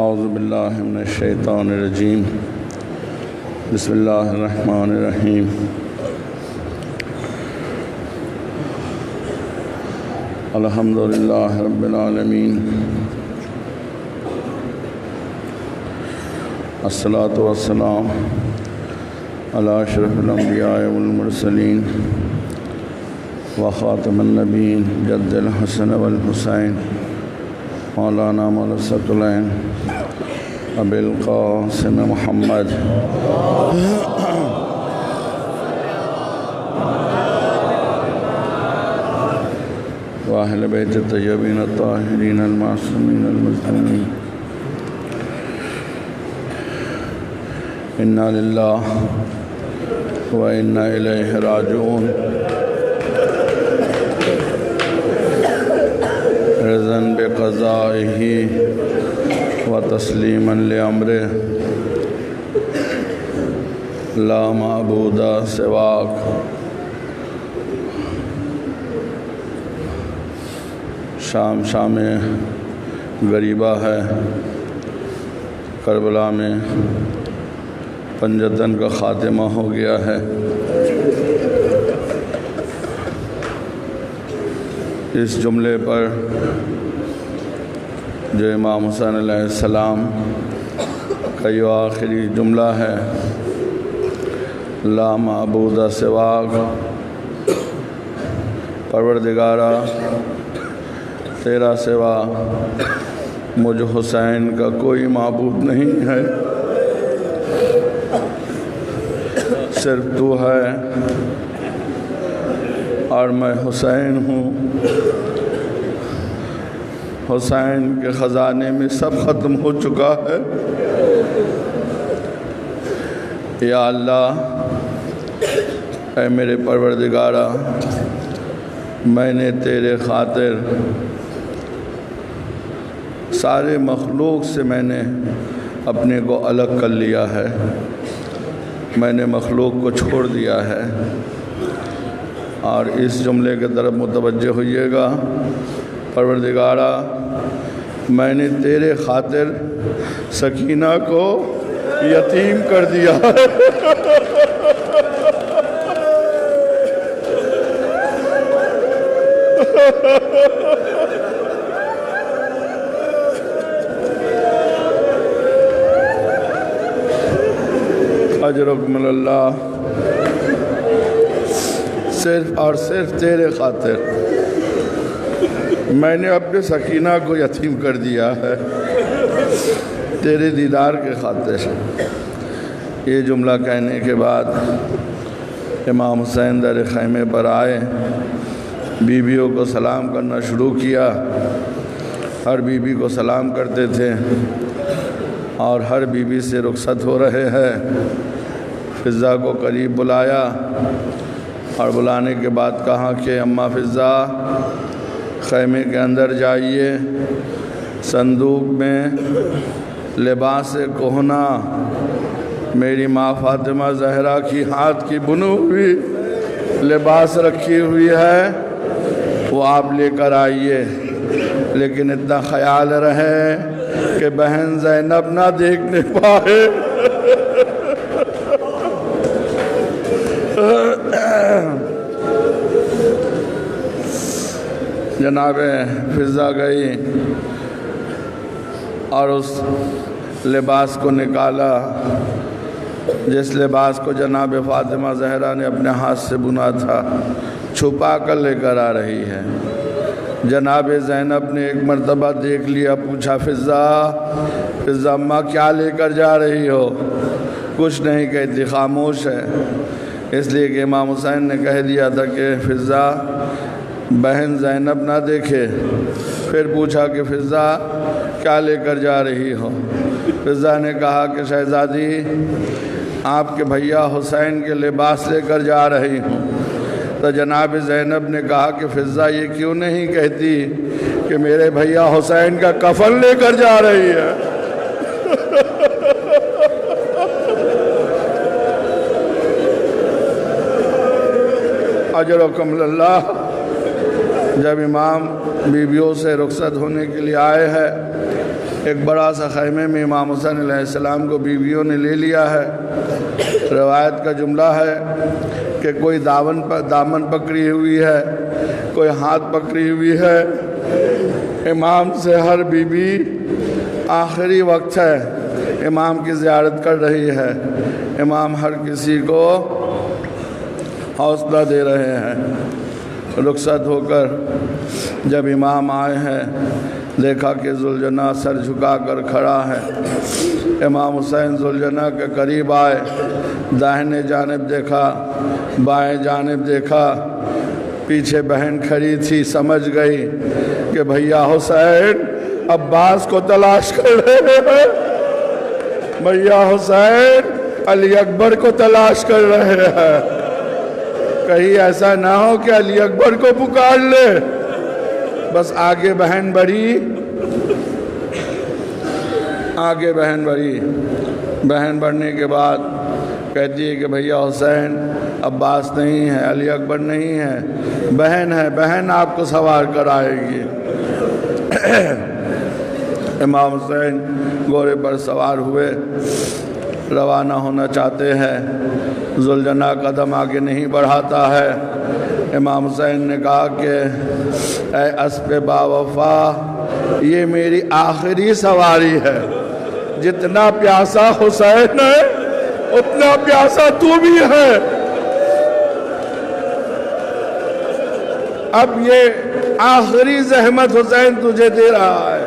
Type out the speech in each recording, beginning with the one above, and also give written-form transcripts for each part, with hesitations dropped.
اعوذ باللہ من الشیطان الرجیم بسم اللہ الرحمن الرحیم الحمد للہ رب العالمین الصلاۃ والسلام علی اشرف الانبیاء والمرسلین وخاتم النبیین جد الحسن والحسین مولانا ملسۃ العین ابی القاسم محمد واہل بیت الطیبین الطاہرین المعصومین المظلومین انا للہ و انا الیہ راجعون رضا بقضائہ و تسلیما لامرہ لا معبود سواک شام غریبہ ہے، کربلا میں پنجتن کا خاتمہ ہو گیا ہے۔ اس جملے پر جو امام حسین علیہ السلام کا یہ آخری جملہ ہے، لا معبود سواک، پروردگارا تیرا سوا مجھ حسین کا کوئی معبود نہیں ہے، صرف تو ہے اور میں حسین ہوں۔ حسین کے خزانے میں سب ختم ہو چکا ہے۔ یا اللہ، اے میرے پروردگارا، میں نے تیرے خاطر سارے مخلوق سے میں نے اپنے کو الگ کر لیا ہے، میں نے مخلوق کو چھوڑ دیا ہے۔ اور اس جملے کے طرف متوجہ ہوئیے گا، پروردگارا میں نے تیرے خاطر سکینہ کو یتیم کر دیا ہے۔ اجرکم اللہ، صرف اور صرف تیرے خاطر میں نے اپنے سکینہ کو یتیم کر دیا ہے، تیرے دیدار کے خاطر۔ یہ جملہ کہنے کے بعد امام حسین در خیمے پر آئے، بیویوں کو سلام کرنا شروع کیا۔ ہر بیوی کو سلام کرتے تھے اور ہر بیوی سے رخصت ہو رہے ہیں۔ فضہ کو قریب بلایا اور بلانے کے بعد کہا کہ اماں فضہ، خیمے کے اندر جائیے، صندوق میں لباس کہنا میری ماں فاطمہ زہرا کی ہاتھ کی بنی ہوئی لباس رکھی ہوئی ہے، وہ آپ لے کر آئیے، لیکن اتنا خیال رہے کہ بہن زینب نہ دیکھنے پائے۔ جناب فضہ گئی اور اس لباس کو نکالا جس لباس کو جناب فاطمہ زہرا نے اپنے ہاتھ سے بنا تھا، چھپا کر لے کر آ رہی ہے۔ جناب زینب نے ایک مرتبہ دیکھ لیا، پوچھا فضہ اماں کیا لے کر جا رہی ہو؟ کچھ نہیں کہتی، خاموش ہے، اس لیے کہ امام حسین نے کہہ دیا تھا کہ فضہ بہن زینب نہ دیکھے۔ پھر پوچھا کہ فضہ کیا لے کر جا رہی ہو؟ فضہ نے کہا کہ شہزادی آپ کے بھیا حسین کے لباس لے کر جا رہی ہوں۔ تو جناب زینب نے کہا کہ فضہ یہ کیوں نہیں کہتی کہ میرے بھیا حسین کا کفن لے کر جا رہی ہے؟ اجرکم اللہ۔ جب امام بیویوں سے رخصت ہونے کے لیے آئے ہیں ایک بڑا سا خیمے میں امام حسین علیہ السلام کو بیویوں نے لے لیا ہے۔ روایت کا جملہ ہے کہ کوئی دامن پکڑی ہوئی ہے، کوئی ہاتھ پکڑی ہوئی ہے۔ امام سے ہر بیوی آخری وقت ہے، امام کی زیارت کر رہی ہے۔ امام ہر کسی کو حوصلہ دے رہے ہیں۔ رخصت ہو کر جب امام آئے ہیں، دیکھا کہ ذوالجناح سر جھکا کر کھڑا ہے۔ امام حسین ذوالجناح کے قریب آئے، داہنے جانب دیکھا، بائیں جانب دیکھا، پیچھے بہن کھڑی تھی، سمجھ گئی کہ بھیا حسین عباس کو تلاش کر رہے ہیں، بھیا حسین علی اکبر کو تلاش کر رہے ہیں، کہیں ایسا نہ ہو کہ علی اکبر کو پکار لے۔ بس آگے بہن بڑھی، آگے بہن بڑھی، بہن بڑھنے کے بعد کہتی ہے کہ بھیا حسین عباس نہیں ہے، علی اکبر نہیں ہے، بہن ہے، بہن آپ کو سوار کر آئے گی۔ امام حسین گھوڑے پر سوار ہوئے، روانہ ہونا چاہتے ہیں۔ ذوالجناح قدم آگے نہیں بڑھاتا ہے۔ امام حسین نے کہا کہ اے اسب با وفا، یہ میری آخری سواری ہے، جتنا پیاسا حسین ہے اتنا پیاسا تو بھی ہے، اب یہ آخری زحمت حسین تجھے دے رہا ہے،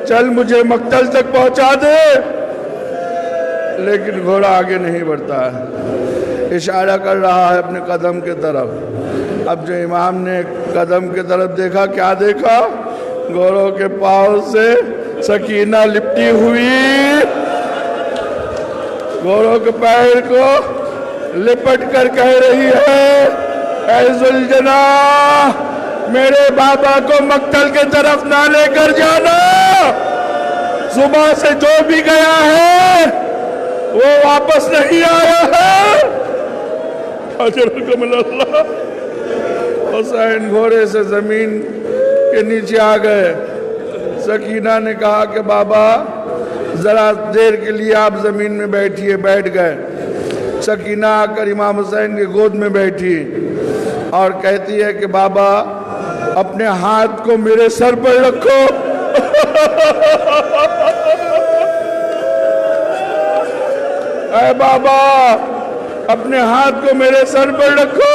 چل مجھے مقتل تک پہنچا دے۔ لیکن گھوڑا آگے نہیں بڑھتا ہے، اشارہ کر رہا ہے اپنے قدم کے طرف۔ اب جو امام نے قدم کے طرف دیکھا، کیا دیکھا؟ گھوڑوں کے پاؤں سے سکینہ لپٹی ہوئی، گھوڑوں کے پیر کو لپٹ کر کہہ رہی ہے اے ذوالجناح میرے بابا کو مقتل کے طرف نہ لے کر جانا، صبح سے جو بھی گیا ہے وہ واپس نہیں آیا ہے۔ اجرکم اللہ۔ حسین گھوڑے سے زمین کے نیچے آ گئے۔ سکینہ نے کہا کہ بابا ذرا دیر کے لیے آپ زمین میں بیٹھیے، بیٹھ گئے۔ سکینہ آ کر امام حسین کے گود میں بیٹھی اور کہتی ہے کہ بابا اپنے ہاتھ کو میرے سر پر رکھو۔ اے بابا اپنے ہاتھ کو میرے سر پر رکھو۔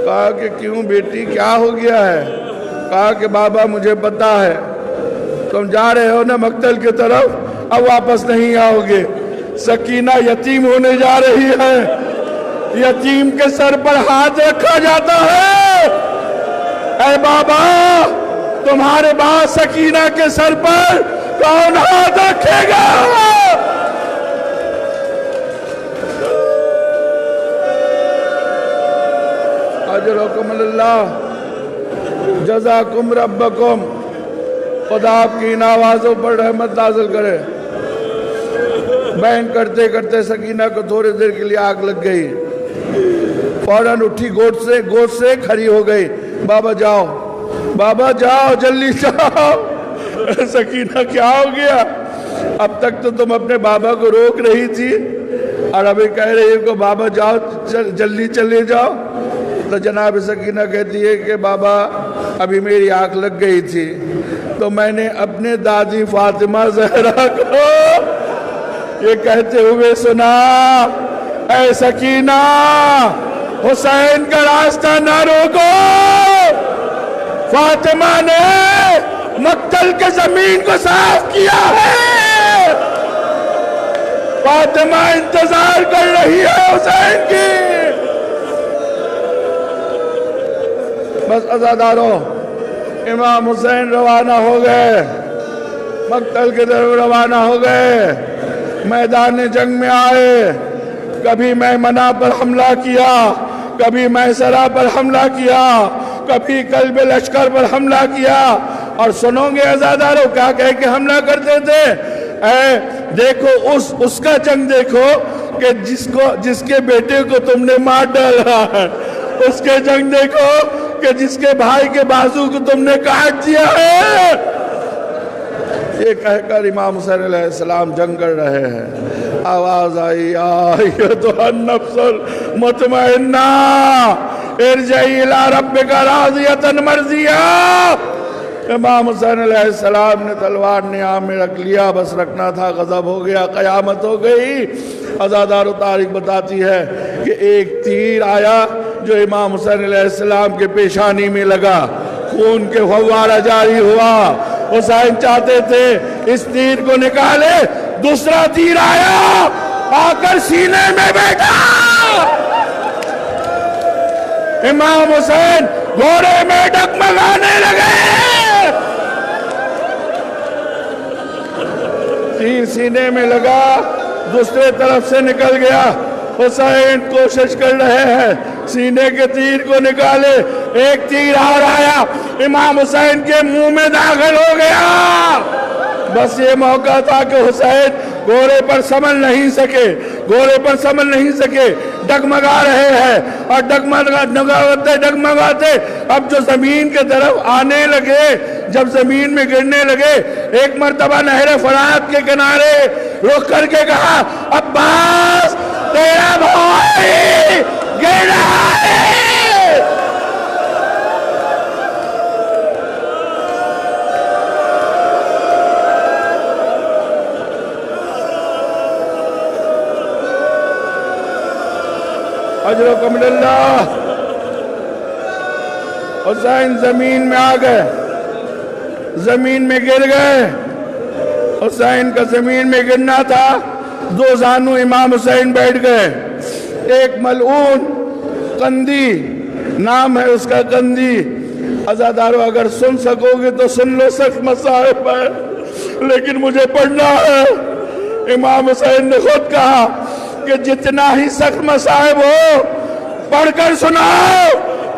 کہا کہ کیوں بیٹی، کیا ہو گیا ہے؟ کہا کہ بابا مجھے پتا ہے تم جا رہے ہو نا مقتل کی طرف، اب واپس نہیں آؤ گے۔ سکینہ یتیم ہونے جا رہی ہے، یتیم کے سر پر ہاتھ رکھا جاتا ہے۔ اے بابا تمہارے بعد سکینہ کے سر پر کون ہاتھ رکھے گا؟ اجرکم اللہ، جزاکم ربکم، خدا آپ کی ان آوازوں پر رحمت نازل کرے۔ بہن کرتے کرتے سکینہ کو تھوڑی دیر کے لیے آگ لگ گئی، فوراً اٹھی گوٹ سے کھڑی ہو گئی۔ بابا جاؤ، بابا جاؤ، جلدی جاؤ۔ سکینہ کیا ہو گیا؟ اب تک تو تم اپنے بابا کو روک رہی تھی اور ابھی کہہ رہی ہو کہ بابا جاؤ، جلدی چلے جاؤ۔ تو جناب سکینہ کہتی ہے کہ بابا ابھی میری آنکھ لگ گئی تھی تو میں نے اپنے دادی فاطمہ زہرا کو یہ کہتے ہوئے سنا، اے سکینہ حسین کا راستہ نہ روکو۔ فاطمہ نے مقتل کے زمین کو صاف کیا ہے، فاطمہ انتظار کر رہی ہے حسین کی۔ بس عزاداروں، امام حسین روانہ ہو گئے، مقتل کے طرف روانہ ہو گئے، میدان جنگ میں آئے۔ کبھی میمنہ پر حملہ کیا، کبھی میسرہ پر حملہ کیا، کبھی قلب لشکر پر حملہ کیا۔ اور سنو گے عزاداروں کیا کہہ کے حملہ کرتے تھے؟ اے دیکھو اس کا جنگ دیکھو کہ جس کے بیٹے کو تم نے مار ڈالا ہے، اس کے جنگ دیکھو کہ جس کے بھائی کے بازو کو تم نے کاٹ دیا ہے۔ یہ کہہ کر امام حسین علیہ السلام جنگ کر رہے ہیں، آواز آئی ایتھا النفس المطمئنہ ارجعی الی ربک راضیۃ مرضیہ۔ امام حسین علیہ السلام نے تلوار نیام میں رکھ لیا، بس رکھنا تھا، غضب ہو گیا، قیامت ہو گئی۔ عزادار و تاریخ بتاتی ہے کہ ایک تیر آیا جو امام حسین علیہ السلام کے پیشانی میں لگا، خون کے فوارہ جاری ہوا۔ حسین چاہتے تھے اس تیر کو نکالے، دوسرا تیر آیا، آ کر سینے میں بیٹھا۔ امام حسین گھوڑے میں ڈگمگانے لگے، تیر سینے میں لگا، دوسرے طرف سے نکل گیا۔ حسین کوشش کر رہے ہیں سینے کے تیر کو نکالے، ایک تیر اور آیا، امام حسین کے منہ میں داخل ہو گیا۔ بس یہ موقع تھا کہ حسین گھوڑے پر سنبھل نہیں سکے، ڈگمگا رہے ہیں، اور ڈگمگاتے اب جو زمین کے طرف آنے لگے، جب زمین میں گرنے لگے، ایک مرتبہ نہر فرات کے کنارے رخ کر کے کہا، عباس تیرا بھائی گر رہا ہے۔ اجرکم اللہ۔ حسین زمین میں آ گئے، زمین میں گر گئے۔ حسین کا زمین میں گرنا تھا، دو زانو امام حسین بیٹھ گئے۔ ایک ملعون قندی، نام ہے اس کا قندی۔ عزادارو اگر سن سکو گے تو سن لو، سخت مصائب ہے لیکن مجھے پڑھنا ہے۔ امام حسین نے خود کہا کہ جتنا ہی سخت مصائب ہو پڑھ کر سناؤ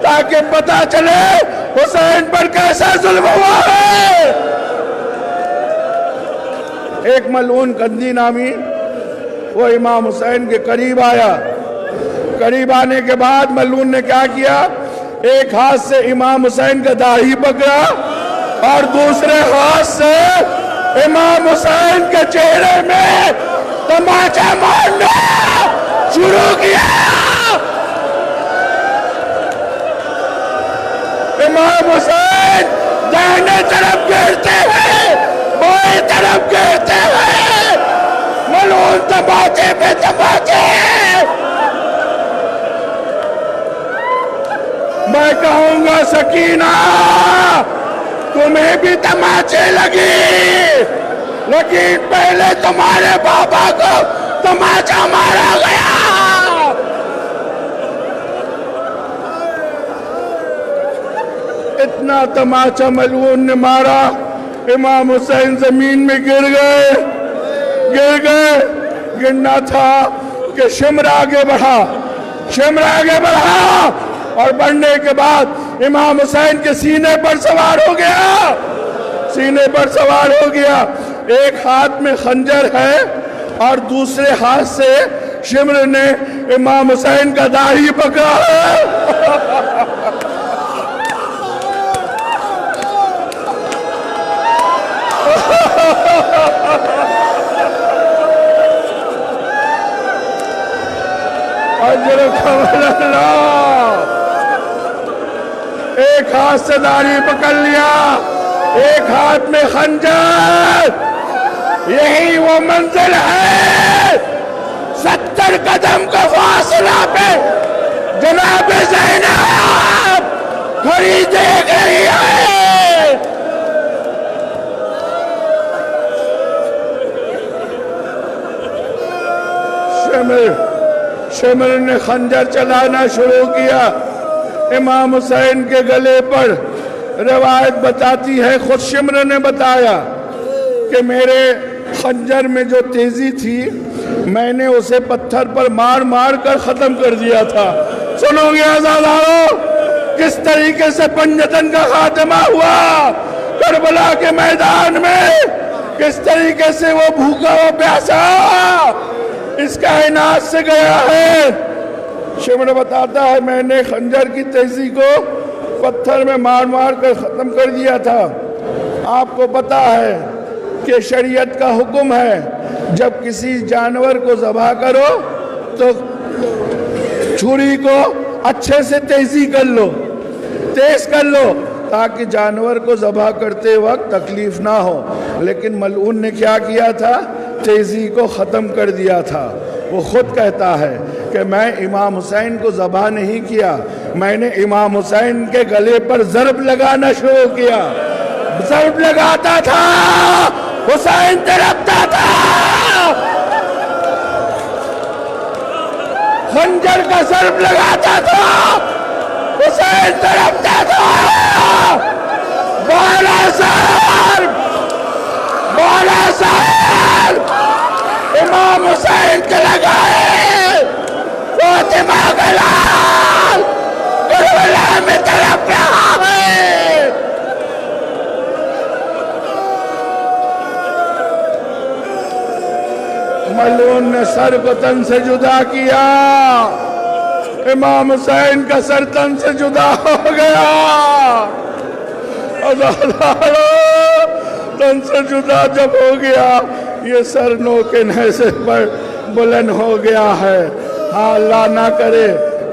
تاکہ پتہ چلے حسین پر کیسا ظلم ہوا ہے۔ ایک ملعون قندی نامی وہ امام حسین کے قریب آیا۔ قریب آنے کے بعد ملعون نے کیا کیا؟ ایک ہاتھ سے امام حسین کا داڑھی پکڑا اور دوسرے ہاتھ سے امام حسین کے چہرے میں تماچا مارنا شروع کیا۔ امام حسین دائیں طرف گرتے ہیں، بائیں طرف گرتے ہیں، ملعون تماچے پہ تماچے۔ میں کہوں گا سکینہ تمہیں بھی تماچے لگی، لیکن پہلے تمہارے بابا کو تماچا مارا گیا۔ اتنا تماچا ملعون نے مارا، امام حسین زمین میں گر گئے۔ گرنا تھا کہ شمر آگے بڑھا اور بڑھنے کے بعد امام حسین کے سینے پر سوار ہو گیا۔ ایک ہاتھ میں خنجر ہے اور دوسرے ہاتھ سے شمر نے امام حسین کا داڑھی پکڑا ہے۔ ایک ہاتھ سے داڑھی پکڑ لیا، ایک ہاتھ میں خنجر۔ یہی وہ منزل ہے 70 قدم کا فاصلہ پہ جناب زینب کھڑی دیکھ رہی ہے۔ شمر نے خنجر چلانا شروع کیا امام حسین کے گلے پر۔ روایت بتاتی ہے، خود شمر نے بتایا کہ میرے خنجر میں جو تیزی تھی میں نے اسے پتھر پر مار مار کر ختم کر دیا تھا۔ سنو گے عزادارو کس طریقے سے پنجتن کا خاتمہ ہوا کربلا کے میدان میں، کس طریقے سے وہ بھوکا و پیاسا اس کائنات سے گیا ہے۔ شمر بتاتا ہے میں نے خنجر کی تیزی کو پتھر میں مار مار کر ختم کر دیا تھا۔ آپ کو پتا ہے کہ شریعت کا حکم ہے جب کسی جانور کو ذبح کرو تو چھری کو اچھے سے تیز کر لو تاکہ جانور کو ذبح کرتے وقت تکلیف نہ ہو۔ لیکن ملعون نے کیا کیا تھا؟ تیزی کو ختم کر دیا تھا۔ وہ خود کہتا ہے کہ میں امام حسین کو ذبح نہیں کیا، میں نے امام حسین کے گلے پر ضرب لگانا شروع کیا۔ ضرب لگاتا تھا، حسین تڑپتا تھا، خنجر کا ضرب لگاتا تھا، حسین تڑپتا تھا۔ بالا ضرب امام حسین کے لگائے، فاطمہ کا لال کربلا میں تڑپ رہا ہے۔ ملعون نے سر کو تن سے جدا کیا، امام حسین کا سر تن سے جدا ہو گیا۔ تن سے جدا جب ہو گیا، یہ سر نو کے نیزے پر بلند ہو گیا ہے۔ ہاں اللہ نہ کرے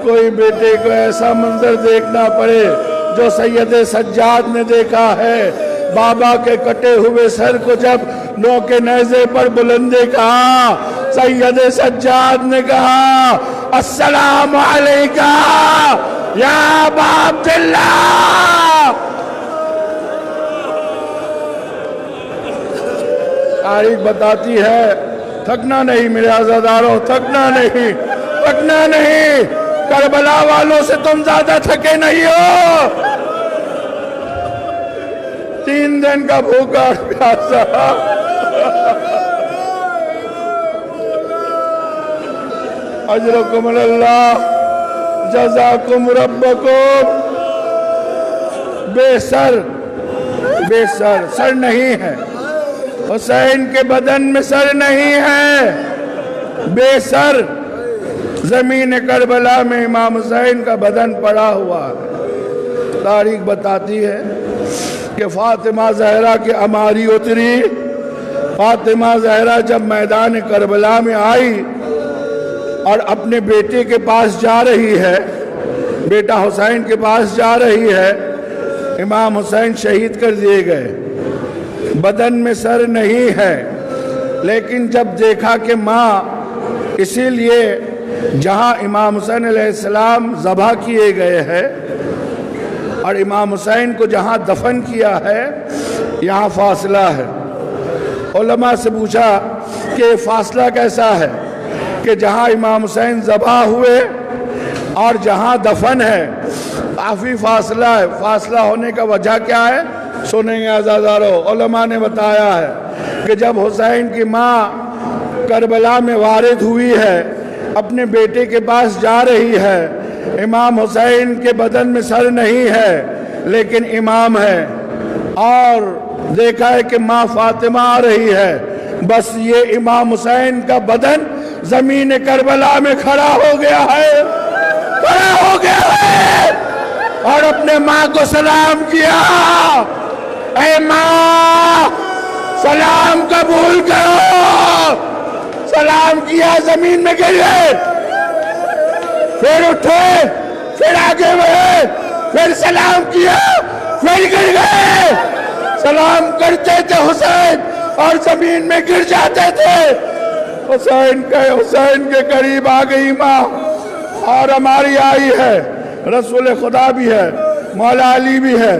کوئی بیٹے کو ایسا منظر دیکھنا پڑے جو سید سجاد نے دیکھا ہے۔ بابا کے کٹے ہوئے سر کو جب نو کے نیزے پر بلند دیکھا، سید سجاد نے کہا السلام علیکہ یا ابا عبداللہ۔ تاریخ بتاتی ہے تھکنا نہیں میرے عزاداروں، تھکنا نہیں، کربلا والوں سے تم زیادہ تھکے نہیں ہو۔ 3 دن کا بھوکا اور پیاسا، اجرکم اللہ، جزاکم ربکم۔ بے سر نہیں ہے حسین کے بدن میں، سر نہیں ہے، بے سر زمین کربلا میں امام حسین کا بدن پڑا ہوا ہے۔ تاریخ بتاتی ہے کہ فاطمہ زہرا کے اماری اتری۔ فاطمہ زہرا جب میدان کربلا میں آئی اور اپنے بیٹے کے پاس جا رہی ہے، بیٹا حسین کے پاس جا رہی ہے، امام حسین شہید کر دیے گئے، بدن میں سر نہیں ہے۔ لیکن جب دیکھا کہ ماں، اسی لیے جہاں امام حسین علیہ السلام ذبح کیے گئے ہیں اور امام حسین کو جہاں دفن کیا ہے، یہاں فاصلہ ہے۔ علماء سے پوچھا کہ فاصلہ کیسا ہے کہ جہاں امام حسین ذبح ہوئے اور جہاں دفن ہے کافی فاصلہ ہے۔ فاصلہ ہونے کا وجہ کیا ہے؟ سنیں گے عزادارو۔ علماء نے بتایا ہے کہ جب حسین کی ماں کربلا میں وارد ہوئی ہے، اپنے بیٹے کے پاس جا رہی ہے، امام حسین کے بدن میں سر نہیں ہے لیکن امام ہے، اور دیکھا ہے کہ ماں فاطمہ آ رہی ہے، بس یہ امام حسین کا بدن زمین کربلا میں کھڑا ہو گیا ہے، اور اپنے ماں کو سلام کیا، اے ماں سلام قبول کرو۔ سلام کیا، زمین میں گر گئے، پھر اٹھے، پھر آگے بڑھے، پھر سلام کیا، پھر گر گئے۔ سلام کرتے تھے حسین اور زمین میں گر جاتے تھے۔ حسین کے قریب آ گئی ماں، اور ہماری آئی ہے، رسول خدا بھی ہے، مولا علی بھی ہے،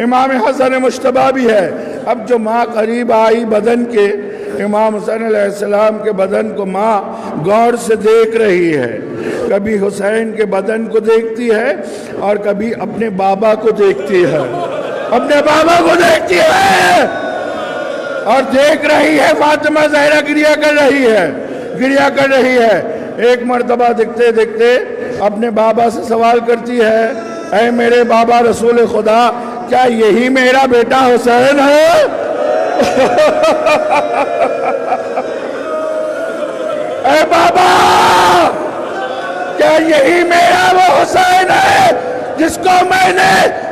امام حسن مجتبیٰ بھی ہے۔ اب جو ماں قریب آئی بدن کے، امام حسین علیہ السلام کے بدن کو ماں غور سے دیکھ رہی ہے، کبھی حسین کے بدن کو دیکھتی ہے اور کبھی اپنے بابا کو دیکھتی ہے، اور دیکھ رہی ہے فاطمہ زہرا گریہ کر رہی ہے۔ ایک مرتبہ دیکھتے دیکھتے اپنے بابا سے سوال کرتی ہے، اے میرے بابا رسول خدا، کیا یہی میرا بیٹا حسین ہے؟ اے بابا، کیا یہی میرا وہ حسین ہے جس کو میں نے